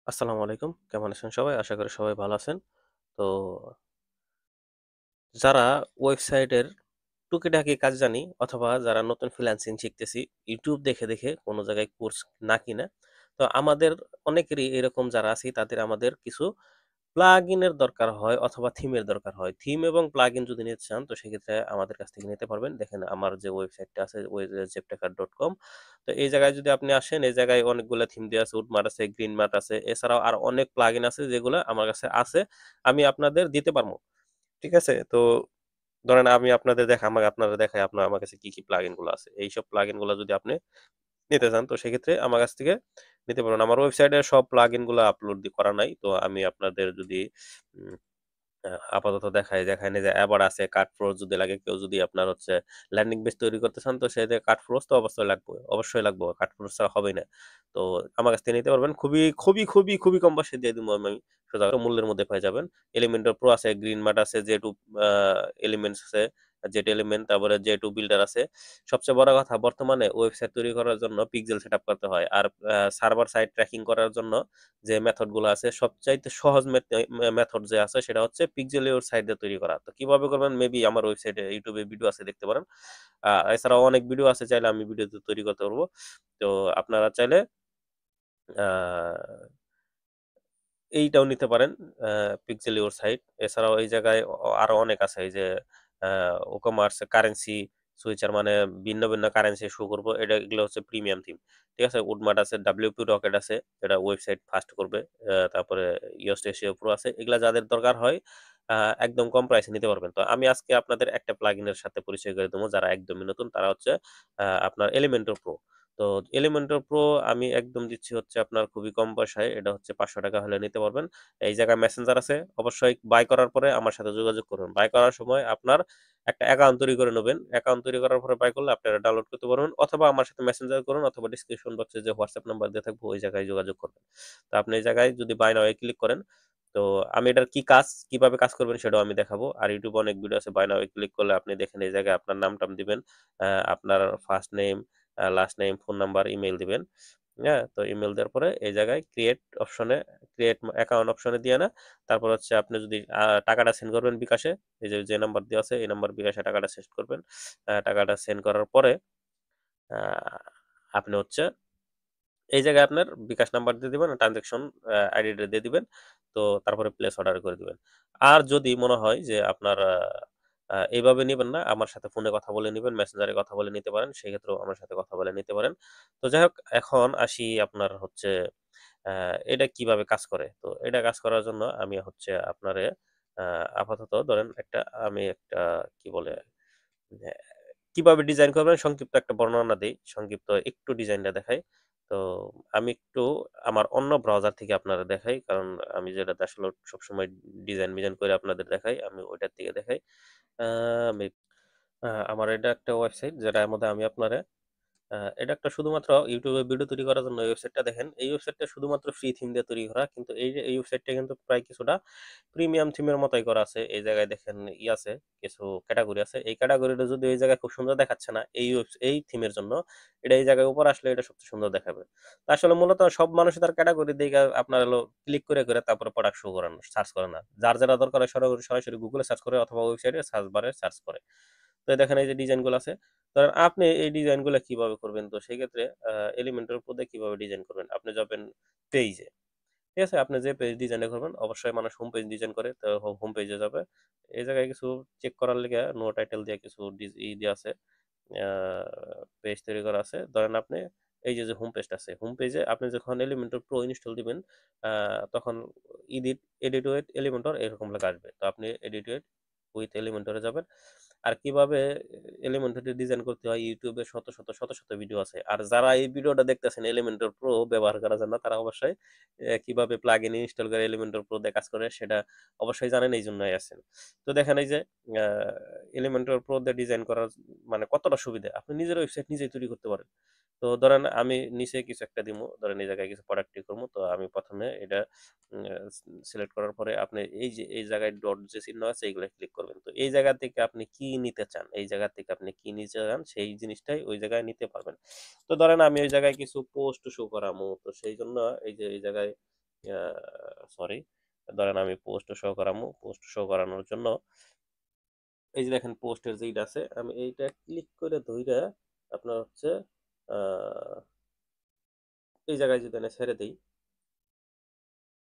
আসসালামু আলাইকুম। কেমন আছেন সবাই? আশা করি সবাই ভালো আছেন। তো যারা ওয়েবসাইটের টুকিটাকি কাজ জানি অথবা যারা নতুন ফ্রিল্যান্সিং শিখতেছি, YouTube দেখে কোনো জায়গায় কোর্স না কিনে, তো আমাদের অনেকেরই এরকম যারা আছি তাদের আমাদের কিছু প্লাগইনের দরকার হয় অথবা থিমের দরকার হয়। থিম এবং প্লাগইন যদি নিতে চান তো সেক্ষেত্রে আমাদের কাছ থেকে নিতে পারবেন। দেখেন আমার যে ওয়েবসাইটটা আছে webtekar.com। তো এই জায়গায় যদি আপনি আসেন, এই জায়গায় অনেকগুলা থিম দেয়া আছে। উডমার্ট আছে, গ্রিনমার্ট আছে। এছাড়াও আরো অনেক প্লাগইন আছে যেগুলা আমার কাছে আছে। আমি আপনাদের দিতে পারবো। ঠিক আছে? তো ধরেন আমি আপনারা দেখাই আপনার আমার কাছে কি প্লাগইন গুলো আছে। এইসব প্লাগইন গুলা যদি আপনি নিতে চান তো সেক্ষেত্রে আমার কাছ থেকে নিতে পারবেন। আমার ওয়েবসাইটে সব প্লাগইন গুলা আপলোড করা নাই। তো আমি আপনাদের যদি উম আপাতত দেখায় নাই যে অ্যাবার আছে, কাটপ্রো যদি লাগে, কেউ যদি আপনার হচ্ছে ল্যান্ডিং পেজ তৈরি করতে চান তো সেক্ষেত্রে কাটপ্রোস তো অবশ্যই লাগবে। কাটপ্রোস ছাড়া হবেই না। তো আমার কাছ থেকে নিতে পারবেন। খুবই কম পয়সায় দিয়ে দিবো আমি। সোজা মূল্যের মধ্যে পেয়ে যাবেন। এলিমেন্টর প্রো আছে, গ্রিনমার্ট আছে, জে2 আ এলিমেন্টস আছে, জেট এলিমেন্ট, তারপরে জে2 বিল্ডার আছে। সবচেয়ে বড় কথা বর্তমানে ওয়েবসাইট তৈরি করার জন্য পিক্সেল সেটআপ করতে হয়। আর সার্ভার সাইড ট্র্যাকিং করার জন্য যে মেথড গুলো আছে সবচাইতে সহজ মেথড যে আছে সেটা হচ্ছে পিক্সেলিয়র সাইট দিয়ে তৈরি করা। তো কিভাবে করবেন মেবি আমার ওয়েবসাইটে ইউটিউবে ভিডিও আছে দেখতে পারেন। এছাড়াও অনেক ভিডিও আছে, চাইলে আমি ভিডিওতে তৈরি করতে পারবো। তো আপনারা চাইলে আ এইটাও নিতে পারেন, আ পিক্সেলিয়র সাইট। এছাড়াও এই জায়গায় আরো অনেক আছে। এই যে আ ওকমার্স কারেন্সি সুইচার, মানে ভিন্ন কারেন্সি শো করব। এগুলো হচ্ছে প্রিমিয়াম থিম। ঠিক আছে? উডমার্ট আছে, WP রকেট আছে, যেটা ওয়েবসাইট ফাস্ট করবে। তারপরে ইয়োস্ট এসইও প্রো আছে। এগুলা যাদের দরকার হয় আ একদম কম প্রাইসে নিতে পারবেন। তো আমি আজকে আপনাদের একটা প্লাগইনের সাথে পরিচয় করে দেবো যারা একদমই নতুন। তারা হচ্ছে আপনার এলিমেন্টর প্রো। তো এলিমেন্টর প্রো আমি একদম দিচ্ছি হচ্ছে আপনার খুবই কম পয়সায়। এটা হচ্ছে ৳৫০০ হলে নিতে পারবেন। এই জায়গায় মেসেঞ্জার আছে। অবশ্যই বাই করার পরে আমার সাথে যোগাযোগ করবেন। বাই করার সময় আপনার একটা অ্যাকাউন্ট তৈরি করে নেবেন। অ্যাকাউন্ট তৈরি করার পরে বাই করলে আপনি এটা ডাউনলোড করতে পারবেন অথবা আমার সাথে মেসেঞ্জার করুন অথবা ডেসক্রিপশন বক্সে যে WhatsApp নাম্বার দেয়া থাকবে ওই জায়গায় যোগাযোগ করবেন। তো আপনি এই জায়গায় যদি বাই নাও এ ক্লিক করেন, তো আমি এটার কিভাবে কাজ করবেন সেটাও আমি দেখাবো। আর YouTube এ অনেক ভিডিও আছে। বাই নাও এ ক্লিক করলে আপনি দেখেন এই জায়গায় আপনার নাম-টাম দিবেন। আপনার first name, last name, phone number, email দিবেন। হ্যাঁ? তো ইমেইল দেওয়ার পরে এই জায়গায় ক্রিয়েট অ্যাকাউন্ট অপশনে দিয়ে না, তারপর হচ্ছে আপনি যদি টাকাটা সেন্ড করবেন বিকাশে, এই যে নাম্বার দেওয়া আছে এই নাম্বার বিকাশে টাকাটা সেন্ড করবেন। টাকাটা সেন্ড করার পরে আ আপনি হচ্ছে এই জায়গায় আপনার বিকাশ নাম্বার দিয়ে দিবেন, ট্রান্সেকশন আইডিটা দিয়ে দিবেন। তো তারপরে প্লেস অর্ডার করে দিবেন। আর যদি মনে হয় যে আপনার এভাবে নিবেন না, আমার সাথে ফোনে কথা বলে নিবেন, মেসেঞ্জারে কথা বলে নিতে পারেন। সেক্ষেত্রেও আমার সাথে কথা বলে নিতে পারেন। তো যাই হোক, এখন আসি আপনার হচ্ছে আ এটা কিভাবে কাজ করে। তো এটা কাজ করার জন্য আমি হচ্ছে আপনারে আ আপাতত ধরেন আমি একটা কি বলে হ্যাঁ, কিভাবে ডিজাইন করবেন সংক্ষিপ্ত একটা বর্ণনা দেই। সংক্ষিপ্ত একটু ডিজাইনটা দেখাই। তো আমি একটু আমার অন্য ব্রাউজার থেকে আপনাদের দেখাই। কারণ আমি যেটাতে আসলে সবসময় ডিজাইন-মিজাইন করে আপনাদের দেখাই, আমি ওইটার থেকে দেখাই। আ আমি আমার এটা একটা ওয়েবসাইট যেটার মধ্যে আমি আপনারে এটা একটা শুধুমাত্র YouTube এ ভিডিও তৈরি করার জন্য এই ওয়েবসাইটটা দেখেন। এই ওয়েবসাইটটা শুধুমাত্র ফ্রি থিম দিয়ে তৈরি করা। কিন্তু এই যে এই ওয়েবসাইটটা কিন্তু প্রায় কিছুটা প্রিমিয়াম থিমের মতোই করা আছে। এই জায়গায় দেখেন আছে, কিছু ক্যাটেগরি আছে। এই ক্যাটেগরিটা যদিও এই জায়গায় খুব সুন্দর দেখাচ্ছে না এই থিমের জন্য। এটা এই জায়গায় উপরে আসলে এটা সবচেয়ে সুন্দর দেখাবে। তো আসলে মূলত সব মানুষই তার ক্যাটেগরি দেখে আপনার হলো ক্লিক করে তারপরে প্রোডাক্ট শো করেন, সার্চ করে না। যার যেটা দরকার হয় সরাসরি গুগলে সার্চ করে অথবা ওয়েবসাইটে সার্চ বারে সার্চ করে। তো দেখেন এই যে ডিজাইনগুলো আছে। ধরেন আপনি এই ডিজাইনগুলা কিভাবে করবেন? তো সেক্ষেত্রে এলিমেন্টর উপর দিয়ে কিভাবে ডিজাইন করবেন? আপনি যাবেন পেইজে। ঠিক আছে? আপনি যে পেজ ডিজাইনটা করবেন, অবশ্যই মানুষ হোম পেজ ডিজাইন করে। তো হোম পেজে যাবে। এই জায়গায় কিছু চেক করার লিগা নো টাইটেল দিয়ে কিছু দেয়া আছে। আ পেজ তৈরি করা আছে। ধরেন আপনি এই যে হোম পেজটা আছে। হোম পেজে আপনি যখন এলিমেন্টর প্রো ইনস্টল দিবেন, আ তখন এডিট এডিট উইথ এলিমেন্টর এরকম লেখা আসবে। তো আপনি এডিট উইথ এলিমেন্টর এ যাবেন। আর কিভাবে এলিমেন্টর ডিজাইন করতে হয় YouTube এ শত ভিডিও আছে। আর যারা এই ভিডিওটা দেখতেছেন এলিমেন্টর প্রো ব্যবহার করার জন্য তারা অবশ্যই কিভাবে প্লাগইন ইনস্টল করে এলিমেন্টর প্রো দিয়ে কাজ করে সেটা অবশ্যই জানেন, এইজন্যই আছেন। তো দেখেন এই যে আ এলিমেন্টর প্রো দিয়ে ডিজাইন করার মানে কতটা সুবিধা। আপনি নিজের ওয়েবসাইট নিজেই তৈরি করতে পারেন। তো ধরেন আমি নিচে কিছু একটা দিমু। ধরেন এই জায়গায় কিছু প্রোডাক্ট ক্লিক করবো। তো আমি ১ম এ এটা উম আ সিলেক্ট করার পরে আপনি এই যে এই জায়গায় ডট যে চিহ্ন আছে এগুলা ক্লিক করবেন। তো এই জায়গা থেকে আপনি কি নিতে চান? এই জায়গা থেকে আপনি কি নিতে চান সেই জিনিসটাই ওই জায়গায় নিতে পারবেন। তো ধরেন আমি ওই জায়গায় কিছু পোস্ট শো করামু। তো সেইজন্য এই যে এই জায়গায় সরি, ধরেন আমি পোস্ট শো করামু, পোস্ট শো করানোর জন্য এই যে দেখেন পোস্টের যেইটা আছে, আমি এইটা ক্লিক করে ধইরা আপনার হচ্ছে আহ, এই জায়গায় যদি আমি ছেড়ে দিই,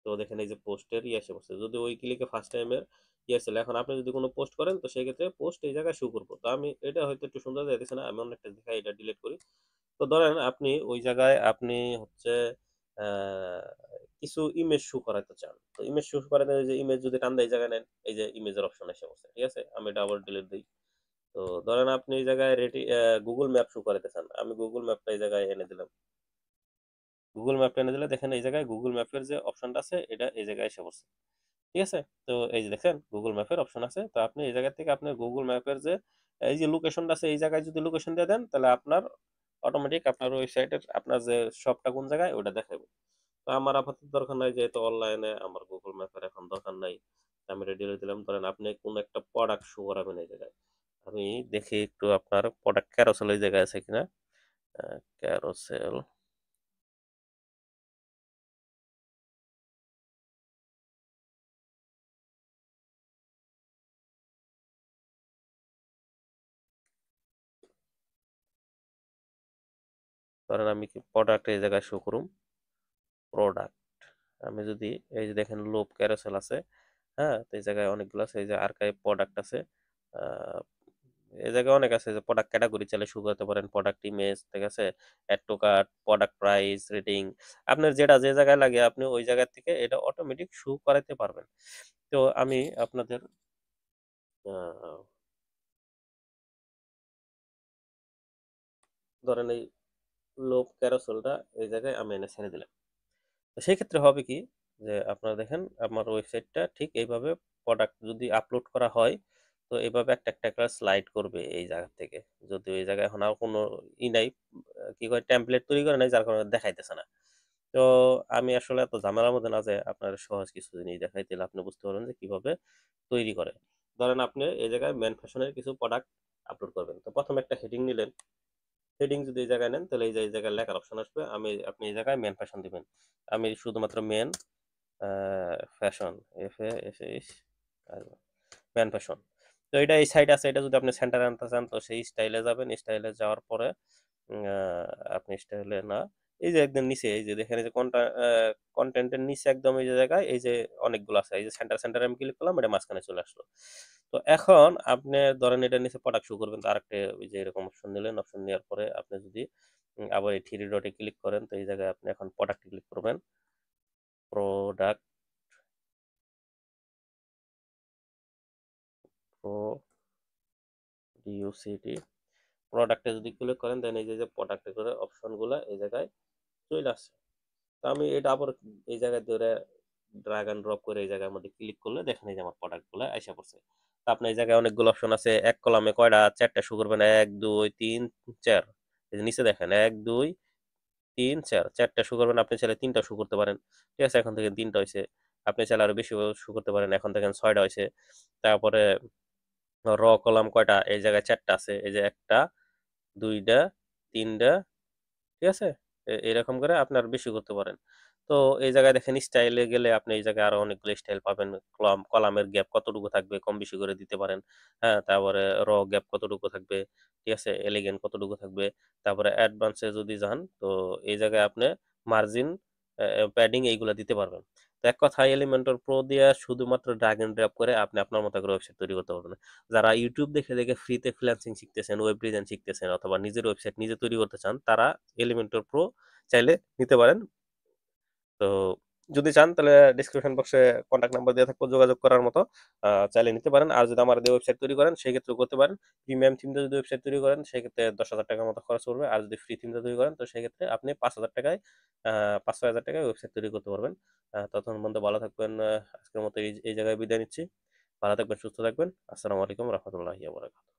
তো দেখেন এই যে পোস্টের ইয়ে এসে পড়ছে, যদি ওই ক্লিকে ফার্স্ট টাইমের ইয়ে ছিল। এখন আপনি যদি কোনো পোস্ট করেন তো সেই ক্ষেত্রে পোস্ট এই জায়গায় শো করবো। তো আমি এটা হয়তো একটু সুন্দর যাইতেছে না, আমি অনেকটা দেখাই, এটা ডিলিট করি। তো ধরেন আপনি ওই জায়গায় আপনি হচ্ছে আহ, কিছু ইমেজ শো করাতে চান, তো ইমেজ শো করাতে ওই যে ইমেজ যদি টান দেয় এই জায়গায় নেন, এই যে ইমেজের অপশন এসে পড়ছে, ঠিক আছে, আমি এটা আবার ডিলিট দিই। তো ধরেন আপনি এই জায়গায় গুগল ম্যাপ শো করাতে চান, আমি গুগল ম্যাপটা এই জায়গায় এনে দিলাম। গুগল ম্যাপটা এনে দিলে দেখেন এই জায়গায় গুগল ম্যাপের যে অপশনটা আছে এটা এই জায়গায় এসে পড়ছে, ঠিক আছে। তো এই যে দেখেন গুগল ম্যাপের অপশন আছে, তো আপনি এই জায়গা থেকে আপনি গুগল ম্যাপের যে এই যে লোকেশনটা আছে এই জায়গায় যদি লোকেশন দিয়ে দেন, তাহলে আপনার অটোমেটিক আপনার ওয়েবসাইটের আপনার যে শপটা কোন জায়গায় ওটা দেখাবে। তো আমার আপাতত দরকার নাই, যেহেতু অনলাইনে আমার গুগল ম্যাপের এখন দরকার নাই, আমি রেডি করে দিলাম। ধরেন আপনি কোন একটা প্রোডাক্ট শো করাবেন এই জায়গায়, আমি দেখি একটু আপনার প্রোডাক্ট ক্যারোসেল এই জায়গায় আছে কিনা। ক্যারোসেল, ধরেন আমি কি প্রোডাক্ট এই জায়গায় শো করুম, প্রোডাক্ট, আমি যদি এই যে দেখেন লোভ ক্যারোসেল আছে, হ্যাঁ, তো এই জায়গায় অনেকগুলো আছে, এই যে আর্কাইভ প্রোডাক্ট আছে, আহ, এই জায়গায় অনেক আছে, যে প্রোডাক্ট ক্যাটাগরি চাইলে শুরু করতে পারেন, প্রোডাক্ট ইমেজ, ঠিক আছে, add to cart, product price, rating, আপনার যেটা যে জায়গায় লাগে আপনি ওই জায়গা থেকে এটা অটোমেটিক শুরু করাতে পারবেন। তো আমি আপনাদের আহ, ধরেন এই লোভ ক্যারোসেলটা এই জায়গায় আমি এনে ছেড়ে দিলাম। তো সেই ক্ষেত্রে হবে কি, যে আপনারা দেখেন আমার ওয়েবসাইটটা ঠিক এইভাবে প্রোডাক্ট যদি আপলোড করা হয়, তো এইভাবে একটা একটা করে স্লাইড করবে এই জায়গা থেকে। যদি এই জায়গায় এখন আর কোনো নাই, কি করে টেমপ্লেট তৈরি করে নাই, যার কারণে দেখাইতেছে না। তো আমি আসলে এত ঝামেলার মধ্যে না, যে আপনার সহজ কিছু জিনিস দেখাই, তাহলে আপনি বুঝতে পারবেন যে কিভাবে তৈরি করে। ধরেন আপনি এই জায়গায় ম্যান ফ্যাশনের কিছু প্রোডাক্ট আপলোড করবেন, তো প্রথমে একটা হেডিং নিলেন, হেডিং যদি এই জায়গায় নেন তাহলে এই যে এই জায়গায় লেখার অপশন আসবে, আপনি এই জায়গায় মেন ফ্যাশন দিবেন। আমি শুধুমাত্র men fashion, F A S S man fashion. তো এটা এই সাইড আছে, এটা যদি আপনি সেন্টারে আনতে চান তো সেই স্টাইলে যাবেন, স্টাইলে যাওয়ার পরে আপনি স্টাইলে না, এই যে একদম নিচে এই যে দেখেন এই যে কন্টেন্টের নিচে একদম এই যে জায়গায় এই যে অনেকগুলো আছে, এই যে সেন্টার সেন্টারে আমি ক্লিক করলাম, এটা মাঝখানে চলে আসলো। তো এখন আপনি ধরেন এটা নিচে প্রোডাক্ট শো করবেন, তো আরেকটা ওই যে এরকম অপশন নিলেন, অপশন নেওয়ার পরে আপনি যদি আবার এই থ্রি ডটে ক্লিক করেন, তো এই জায়গায় আপনি এখন প্রোডাক্ট ক্লিক করবেন, প্রোডাক্ট, প্রোডিউসিটি, প্রোডাক্টে যদি ক্লিক করেন দেন এই যে প্রোডাক্টে করে অপশনগুলো এই জায়গায় চলে আসছে। তো আমি এটা আবার এই জায়গায় ধরে ড্রাগ অ্যান্ড ড্রপ করে এই জায়গার মধ্যে ক্লিক করলে দেখেন এই যে আমার প্রোডাক্টগুলো আইসা পড়ছে। তো আপনি এই জায়গায় অনেকগুলো অপশন আছে, এক কলামে কয়টা, চারটা শো করবেন, এক দুই তিন চার, এই যে নিচে দেখেন এক দুই তিন চার, চারটা শো করবেন, আপনি চাইলে তিনটা শো করতে পারেন, ঠিক আছে, এখন থেকে তিনটা হয়েছে। আপনি চাইলে আরো বেশি শো করতে পারেন, এখন থেকে ছয়টা হয়েছে। তারপরে র কলাম কয়টা, এই জায়গায় চারটা আছে, এই যে একটা, দুইটা, তিনটা, ঠিক আছে। এরকম করে আপনি আরো বেশি করতে পারেন। তো এই জায়গায় দেখেন স্টাইলে গেলে আপনি এই জায়গায় আরো অনেকগুলো স্টাইল পাবেন, কলামের গ্যাপ কতটুকু থাকবে কম বেশি করে দিতে পারেন, হ্যাঁ, তারপরে র গ্যাপ কতটুকু থাকবে, ঠিক আছে, এলিগেন্ট কতটুকু থাকবে, তারপরে অ্যাডভান্সে যদি যান তো এই জায়গায় আপনি মার্জিন, প্যাডিং এইগুলো দিতে পারবেন। তো এক কথায় এলিমেন্টর প্রো দিয়ে শুধুমাত্র ড্রাগ এন্ড ড্রপ করে আপনি আপনার মতো করে ওয়েবসাইট তৈরি করতে পারবেন। যারা ইউটিউব দেখে দেখে ফ্রিতে ফ্রিল্যান্সিং শিখতেছেন, ওয়েব ডিজাইন শিখতেছেন, অথবা নিজের ওয়েবসাইট নিজে তৈরি করতে চান, তারা এলিমেন্টর প্রো চাইলে নিতে পারেন। তো যদি চান তাহলে ডিসক্রিপশন বক্সে কন্ট্যাক্ট নাম্বার দেওয়া থাকবে যোগাযোগ করার মতো, চাইলে নিতে পারেন। আর যদি আমার দিয়ে ওয়েবসাইট তৈরি করেন সেই ক্ষেত্রে করতে পারেন। প্রিমিয়াম থিম দিয়ে যদি ওয়েবসাইট তৈরি করেন সেই ক্ষেত্রে 10,000 টাকার মতো খরচ পড়বে, আর যদি ফ্রি থিম দিয়ে তৈরি করেন তো সেই ক্ষেত্রে আপনি 5,000 টাকায় 5-6 হাজার টাকায় ওয়েবসাইট তৈরি করতে পারবেন। ততক্ষণ পর্যন্ত ভালো থাকবেন। আজকের মতো এই জায়গায় বিদায় নিচ্ছি। ভালো থাকবেন, সুস্থ থাকবেন। আসসালামু আলাইকুম রহমতুল্লাহি ওয়া বারাকাতুহু।